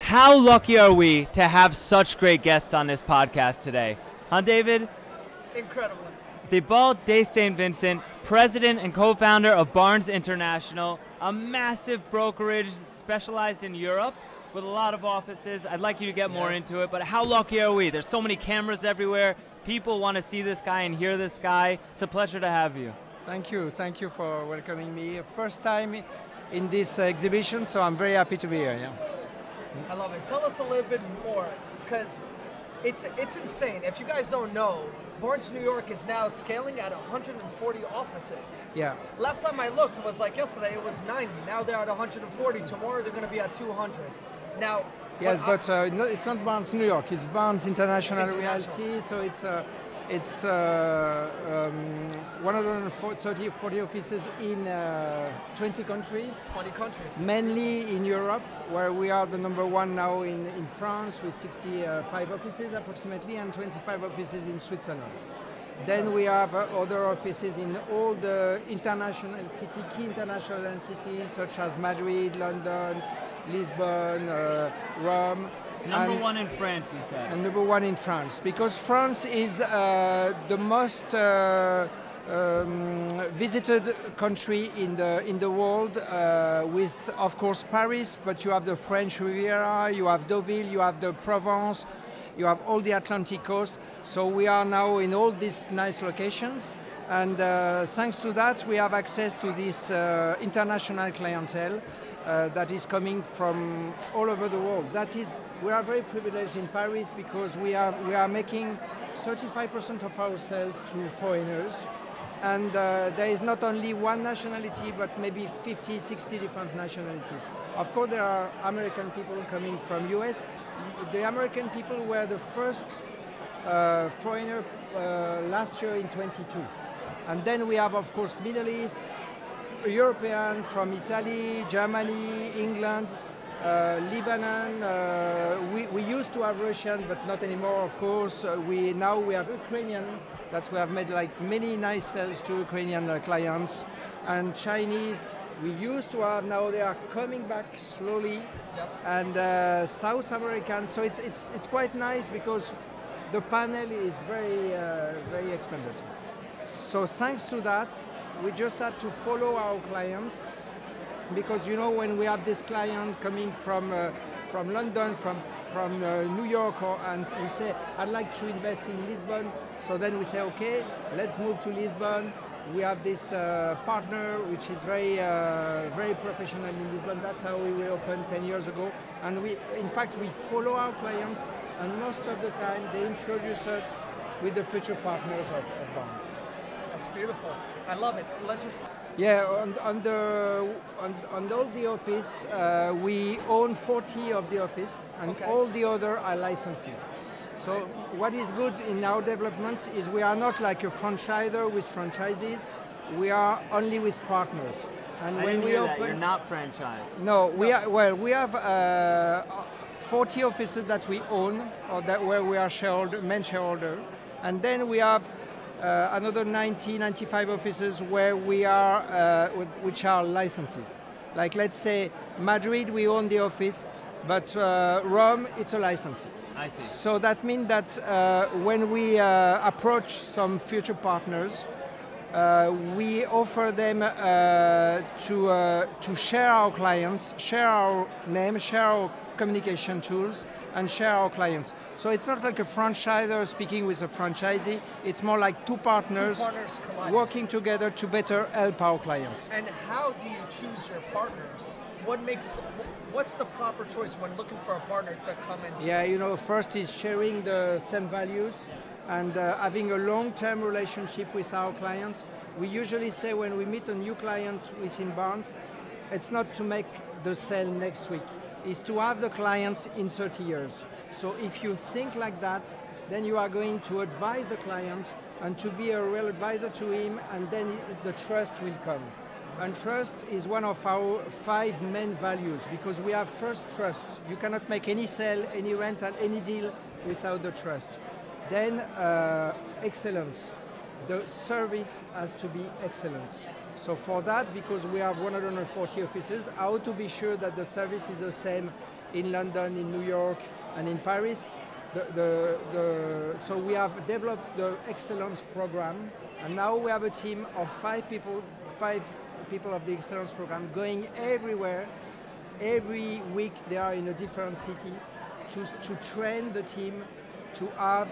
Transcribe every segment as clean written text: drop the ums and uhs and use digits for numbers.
How lucky are we to have such great guests on this podcast today? Huh, David? Incredible. Thibault de Saint Vincent, president and co-founder of Barnes International, a massive brokerage specialized in Europe with a lot of offices. I'd like you to get more into it, but how lucky are we? There's so many cameras everywhere. People want to see this guy and hear this guy. It's a pleasure to have you. Thank you for welcoming me. First time in this exhibition, so I'm very happy to be here. Yeah. I love it. Tell us a little bit more, because it's insane. If you guys don't know, Barnes New York is now scaling at 140 offices. Yeah. Last time I looked was like yesterday, it was 90. Now they're at 140. Tomorrow they're going to be at 200. Now. Yes, but no, it's not Barnes New York. It's Barnes International Realty. So it's 140 offices in 20 countries. 20 countries. Mainly in Europe, where we are the number one now in France with 65 offices approximately, and 25 offices in Switzerland. Then we have other offices in all the key international cities such as Madrid, London, Lisbon, Rome. Number one in France, you said. And number one in France, because France is the most visited country in the world, with, of course, Paris, but you have the French Riviera, you have Deauville, you have the Provence, you have all the Atlantic coast. So we are now in all these nice locations, and thanks to that, we have access to this international clientele. That is coming from all over the world. We are very privileged in Paris because we are making 35% of our sales to foreigners, and there is not only one nationality but maybe 50, 60 different nationalities. Of course, there are American people coming from US. The American people were the first foreigner last year in 22, and then we have, of course, Middle East, European from Italy, Germany, England, Lebanon. We used to have Russian, but not anymore, of course. Now we have Ukrainian, that we have made like many nice sales to Ukrainian clients, and Chinese. We used to have, now they are coming back slowly, yes. And South American. So it's quite nice because the panel is very expanded. So thanks to that, we just had to follow our clients, because when we have this client coming from London, from New York, and we say, I'd like to invest in Lisbon, so then we say, okay, let's move to Lisbon. We have this partner which is very professional in Lisbon. That's how we were open 10 years ago, and in fact we follow our clients, and most of the time they introduce us with the future partners of Barnes. That's beautiful. I love it. Let's just. Yeah, on all the office, we own 40 of the office, and all the other are licenses. So what is good in our development is we are not like a franchisor with franchises. We are only with partners. And when we open, you're not franchised. No, we have 40 offices that we own, or where we are main shareholder, and then we have another 95 offices where we are, which are licenses. Like, let's say Madrid, we own the office, but Rome, it's a licensee. I see. So that means that when we approach some future partners, we offer them to share our clients, share our name, share our communication tools, and share our clients. So it's not like a franchisor speaking with a franchisee, it's more like two partners working together to better help our clients. And how do you choose your partners? What's the proper choice when looking for a partner to come in? Yeah, first is sharing the same values and having a long-term relationship with our clients. We usually say when we meet a new client within Barnes, it's not to make the sale next week, it's to have the client in 30 years. So if you think like that, then you are going to advise the client and to be a real advisor to him, and then the trust will come. And trust is one of our 5 main values, because we have first trust. You cannot make any sale, any rental, any deal without the trust. Then excellence. The service has to be excellent. So for that, because we have 140 offices, how to be sure that the service is the same in London, in New York, and in Paris. So we have developed the excellence program, and now we have a team of five people of the excellence program going everywhere. Every week they are in a different city to train the team to have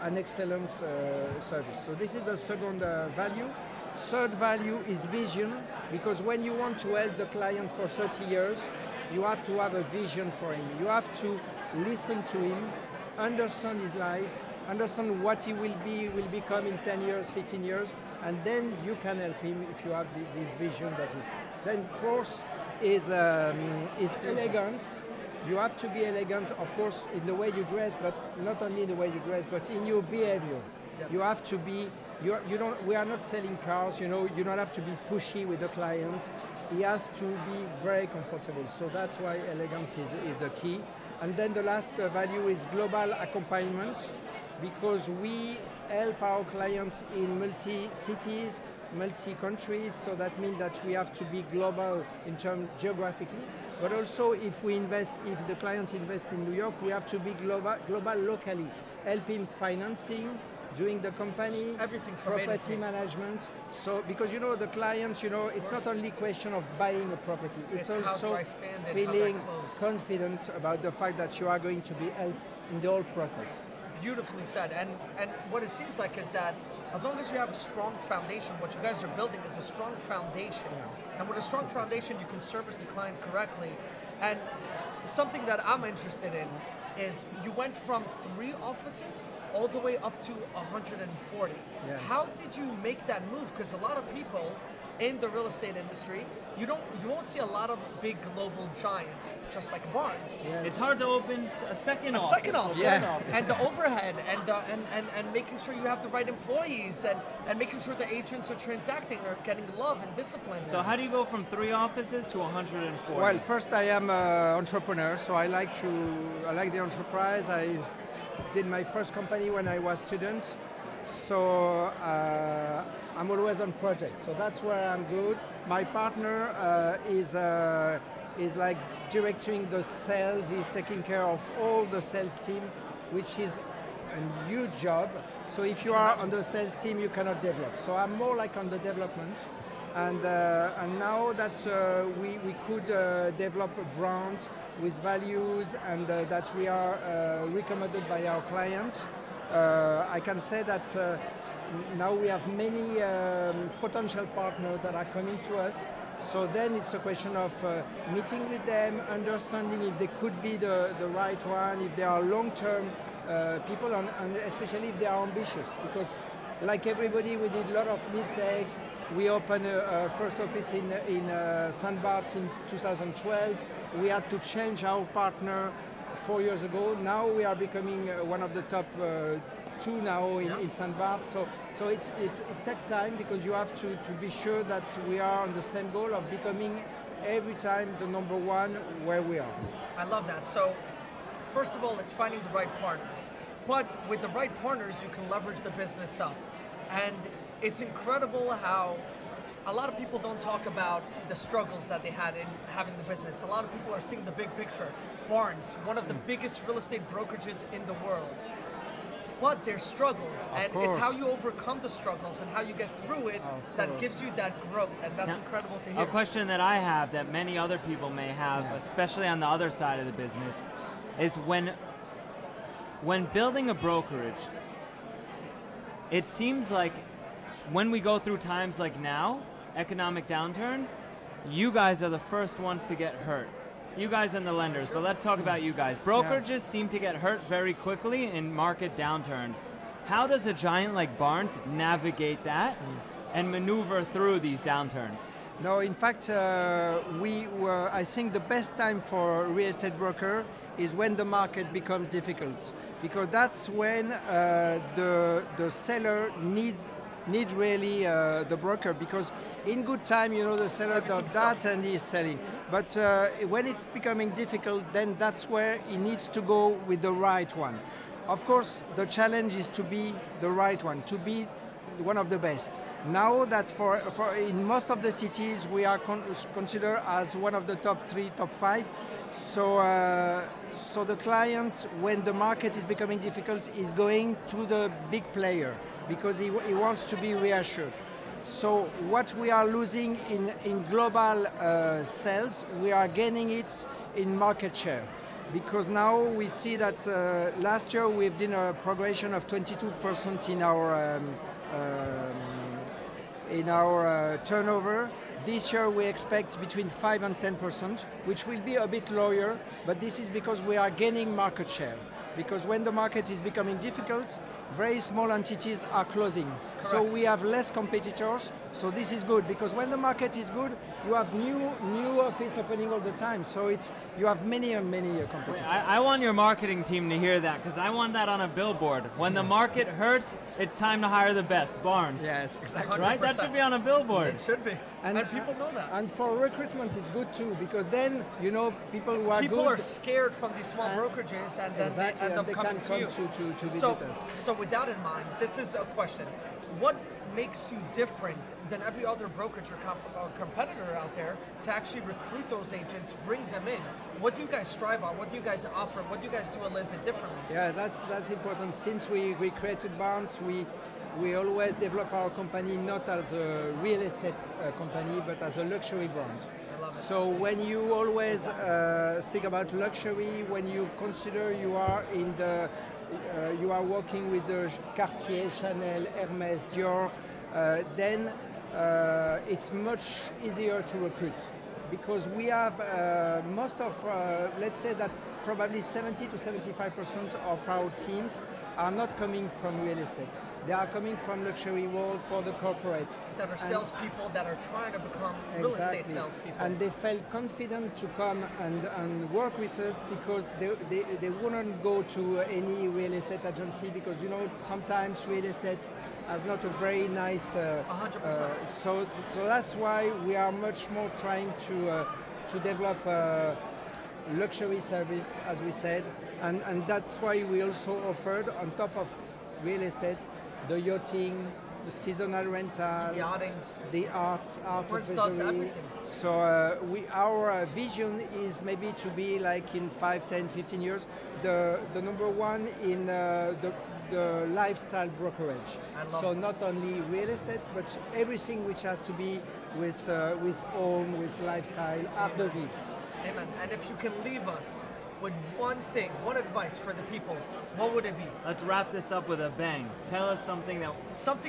an excellence service. So this is the second value. Third value is vision, because when you want to help the client for 30 years, you have to have a vision for him. You have to listen to him, understand his life, understand what he will become in 10 years, 15 years, and then you can help him if you have this vision that is. Then fourth is elegance. You have to be elegant, of course, in the way you dress, but not only in the way you dress, but in your behavior. Yes. You have to be, we are not selling cars, you don't have to be pushy with the client. He has to be very comfortable. So that's why elegance is the key. And then the last value is global accompaniment, because we help our clients in multi-cities, multi-countries, so that means that we have to be global in terms geographically. But also if the client invests in New York, we have to be global locally. Help him financing, doing the company, everything from property management. So because the clients, it's not only a question of buying a property, it's also feeling confident about the fact that you are going to be helped in the whole process. Beautifully said. And what it seems like is that as long as you have a strong foundation, what you guys are building is a strong foundation. Yeah. And with a strong foundation, you can service the client correctly. And something that I'm interested in is you went from 3 offices all the way up to 140. Yeah. How did you make that move? Because a lot of people in the real estate industry, you won't see a lot of big global giants, just like Barnes. Yes. It's hard to open a second office. Second office. Yeah. And the overhead, and making sure you have the right employees, and making sure the agents are transacting, are getting love and discipline. So how do you go from 3 offices to 140? Well, first I am an entrepreneur, so I like the enterprise. I did my first company when I was student, so I'm always on project, so that's where I'm good. My partner is like directing the sales. He's taking care of all the sales team, which is a huge job. So if you are on the sales team, you cannot develop. So I'm more like on the development. And now that we could develop a brand with values and that we are recommended by our clients, I can say that now we have many potential partners that are coming to us. So then it's a question of meeting with them, understanding if they could be the right one, if they are long-term people, and especially if they are ambitious. Because like everybody, we did a lot of mistakes. We opened a first office in St. Barts in 2012. We had to change our partner 4 years ago. Now we are becoming one of the top 2 now in St. Barts. So it takes time, because you have to be sure that we are on the same goal of becoming every time the number 1 where we are. I love that. So first of all, it's finding the right partners. But with the right partners, you can leverage the business up. And it's incredible how a lot of people don't talk about the struggles that they had in having the business. A lot of people are seeing the big picture. Barnes, one of the biggest real estate brokerages in the world. But there's struggles, and it's how you overcome the struggles and how you get through it that gives you that growth, and that's incredible to hear. A question that I have that many other people may have, especially on the other side of the business, is when building a brokerage, it seems like when we go through times like now, economic downturns, you guys are the first ones to get hurt. You guys and the lenders, but let's talk about you guys. Brokerages seem to get hurt very quickly in market downturns. How does a giant like Barnes navigate that and maneuver through these downturns? No, in fact, I think the best time for a real estate broker is when the market becomes difficult, because that's when the seller needs really the broker, because in good time, the seller does that and he's selling. But when it's becoming difficult, then that's where he needs to go with the right one. Of course, the challenge is to be the right one, to be one of the best. Now that in most of the cities, we are considered as one of the top 3, top 5. So the client, when the market is becoming difficult, is going to the big player because he wants to be reassured. So what we are losing in global sales, we are gaining it in market share. Because now we see that last year we've done a progression of 22% in our turnover. This year we expect between 5 and 10%, which will be a bit lower, but this is because we are gaining market share. Because when the market is becoming difficult, very small entities are closing. Correct. So we have less competitors, so this is good, because when the market is good, you have new office opening all the time, so you have many and many competitors. I want your marketing team to hear that, because I want that on a billboard. When the market hurts, it's time to hire the best, Barnes. Yes, exactly. Right? That should be on a billboard. It should be. And people know that. And for recruitment, it's good too, because then, you know, people who are People good... are scared from these small brokerages, and then exactly, they end up coming to you. to visit us. So with that in mind, this is a question. What makes you different than every other brokerage or competitor out there to actually recruit those agents, bring them in? What do you guys strive on? What do you guys offer? What do you guys do a little bit differently? Yeah, that's important. Since we created Barnes, we always develop our company not as a real estate company, but as a luxury brand. So when you always speak about luxury, when you consider you are in the you are working with the Cartier, Chanel, Hermes, Dior, then it's much easier to recruit. Because we have most of, let's say that's probably 70 to 75% of our teams are not coming from real estate. They are coming from luxury world for the corporate. That are salespeople that are trying to become real estate salespeople. And they felt confident to come and work with us because they wouldn't go to any real estate agency because, you know, sometimes real estate has not a very nice... 100%. So that's why we are much more trying to develop luxury service, as we said, and that's why we also offered, on top of real estate, the yachting, the seasonal rental, the art does everything. So our vision is maybe to be like in 5, 10, 15 years, the number one in the lifestyle brokerage. So not only real estate, but everything which has to be with home, with lifestyle, art de vivre. Amen. And if you can leave us with one thing, one advice for the people, what would it be? Let's wrap this up with a bang. Tell us something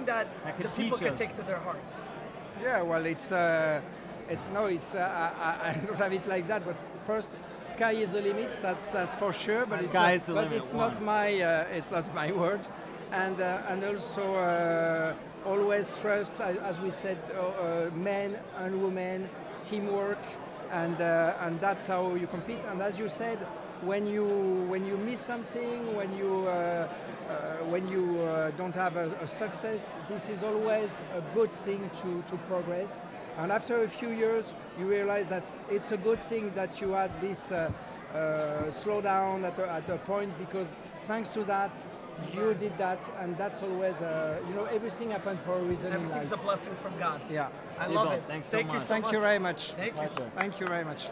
that the people can take to their hearts. Yeah, well, I don't have it like that, but first, sky is the limit. That's for sure. But it's not my word, and also always trust, as we said, men and women, teamwork. And that's how you compete. And as you said, when you miss something, when you don't have a success, this is always a good thing to progress. And after a few years, you realize that it's a good thing that you had this slowdown at a point, because thanks to that, you did that, and that's always, everything happened for a reason. Everything's a blessing from God. Yeah. I love it. Thanks so much. Thank you very much. Thank you. Thank you very much.